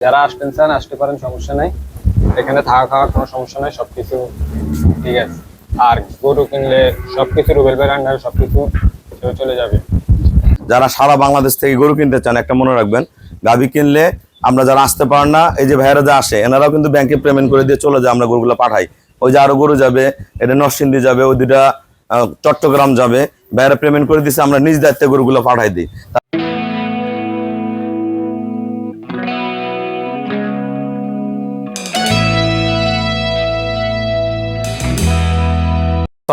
যারা আসতেন চান আসতে পারেন, সমস্যা নাই। এখানে থাকা খাওয়ার কোনো সমস্যা নাই, সবকিছু ঠিক আছে। আর গরু কিনলে সবকিছু রুবেল ভাইয়ের আন্ডারে সবকিছু চলে যাবে। যারা সারা বাংলাদেশ থেকে গরু কিনতে চান একটা মনে রাখবেন, গাভী কিনলে আমরা যারা আসতে পারেন না, এই যে ভাইয়েরা যা আসে এনারাও কিন্তু ব্যাংকে পেমেন্ট করে দিয়ে চলে যায়, আমরা গরুগুলো পাঠাই। ওই যে আরো গরু যাবে, এটা নরসিংদী যাবে, ওই দুটা চট্টগ্রাম যাবে, ভাইয়েরা পেমেন্ট করে দিচ্ছে, আমরা নিজ দায়িত্বে গরুগুলো পাঠাই দিই।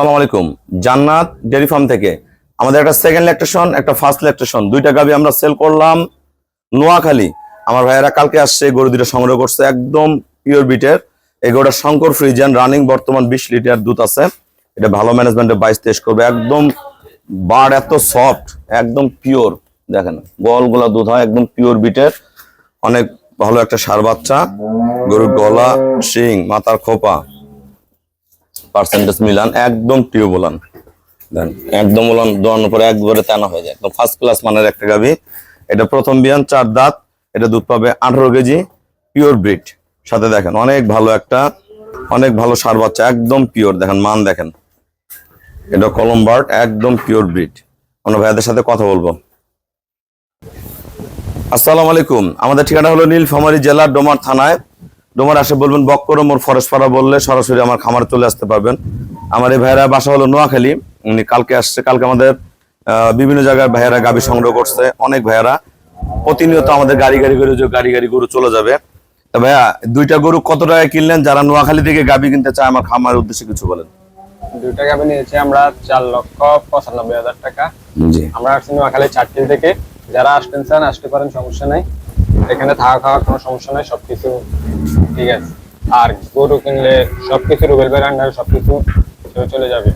আসসালামু আলাইকুম, জান্নাত ডেয়ারি ফার্ম থেকে আমাদের একটা সেকেন্ড ল্যাকটেশন, একটা ফার্স্ট ল্যাকটেশন, দুইটা গাভী আমরা সেল করলাম নোয়াখালী। আমার ভাইয়েরা কালকে আসছে, গরু দুটো সংগ্রহ করছে, একদম পিওর বিটের। এই গরুটা শঙ্কর ফ্রিজিয়ান, রানিং বর্তমান 20 লিটার দুধ আছে। এটা ভালো ম্যানেজমেন্টে 22-23 করবে। একদম বাড় এত সফট, একদম পিওর। দেখেন গলগুলা দুধ হয়, একদম পিওর বিটের। অনেক ভালো একটা ষাঁড় বাচ্চা। গরুর গলা, শিং, মাথার খোপা পার্সেন্টেজ মিলান, একদম টিউ বলান। দেন একদম বলান দোয়ানোর পরে একবারে টানা হয়ে যায়, একদম ফার্স্ট ক্লাস মানের একটা গাভী। এটা প্রথম বিয়ান, 4 দাঁত। এটা দুধ পাবে 18 কেজি, পিওর ব্রিড। সাথে দেখেন অনেক ভালো একটা, অনেক ভালো ষাঁড় বাচ্চা, একদম পিওর। দেখেন মান দেখেন, এটা কলম বার্ড, একদম পিওর ব্রিড। আমরা ভাইয়াদের সাথে কথা বলবো। আসসালামু আলাইকুম, আমাদের ঠিকানা হলো নীলফামারী জেলার ডোমার থানায়। ডোমার আসে বলবেন বক্কর মোর ফরেস্টপাড়া বললে সরাসরি আমার খামারে চলে আসতে পারবেন। আমার এই ভাইয়েরা বাসা হলো নোয়াখালী। উনি কালকে আসছে। কালকে আমাদের বিভিন্ন জায়গায় ভাইয়েরা গাভী সংগ্রহ করছে। অনেক ভাইয়েরা প্রতিনিয়ত আমাদের গাড়ি গাড়ি গরু চলে যাবে। তা ভাইয়া, দুইটা গরু কত টাকায় কিনলেন? যারা নোয়াখালী থেকে গাভী কিনতে চায় আমার খামারের উদ্দেশ্যে কিছু বলেন। দুইটা গাভী নিয়েছি আমরা 4,95,000 টাকা। জি, আমরা আসছি নোয়াখালী চাটকিল থেকে। যারা আসতেন চান আসতে পারেন, সমস্যা নাই। এখানে থাকা খাওয়ার কোনো সমস্যা নাই, সবকিছু ঠিক আছে। আর গরু কিনলে সবকিছু রুবেল ভাইয়ের আন্ডারে সবকিছু চলে যাবে।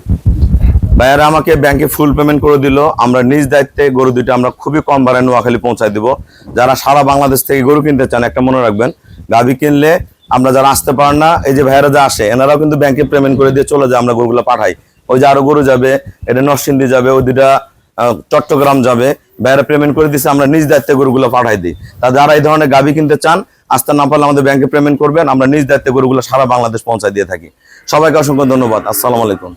ভাইয়ারা আমাকে ব্যাংকে ফুল পেমেন্ট করে দিল। আমরা নিজ দায়িত্বে গরু দুইটা আমরা খুবই কম ভাড়া নোয়াখালী পৌঁছায় দিব। যারা সারা বাংলাদেশ থেকে গরু কিনতে চান একটা মনে রাখবেন, গাভী কিনলে আমরা যারা আসতে পারেন না, এই যে ভাইয়েরা যা আসে এনারাও কিন্তু ব্যাংকে পেমেন্ট করে দিয়ে চলে যায়, আমরা গরুগুলো পাঠাই। ওই যে আরো গরু যাবে, এটা নরসিংদী যাবে, ওই দুটা চট্টগ্রাম যাবে, ভাইয়েরা পেমেন্ট করে দিচ্ছে, আমরা নিজ দায়িত্বে গরুগুলো পাঠাই দিই। তা যারা এই ধরনের গাভী কিনতে চান, আসতে না পারলে আমাদের ব্যাংকে পেমেন্ট করবেন, আমরা নিজ দায়িত্বে গরুগুলো সারা বাংলাদেশ পৌঁছায় দিয়ে থাকি। সবাইকে অসংখ্য ধন্যবাদ। আসসালামু আলাইকুম।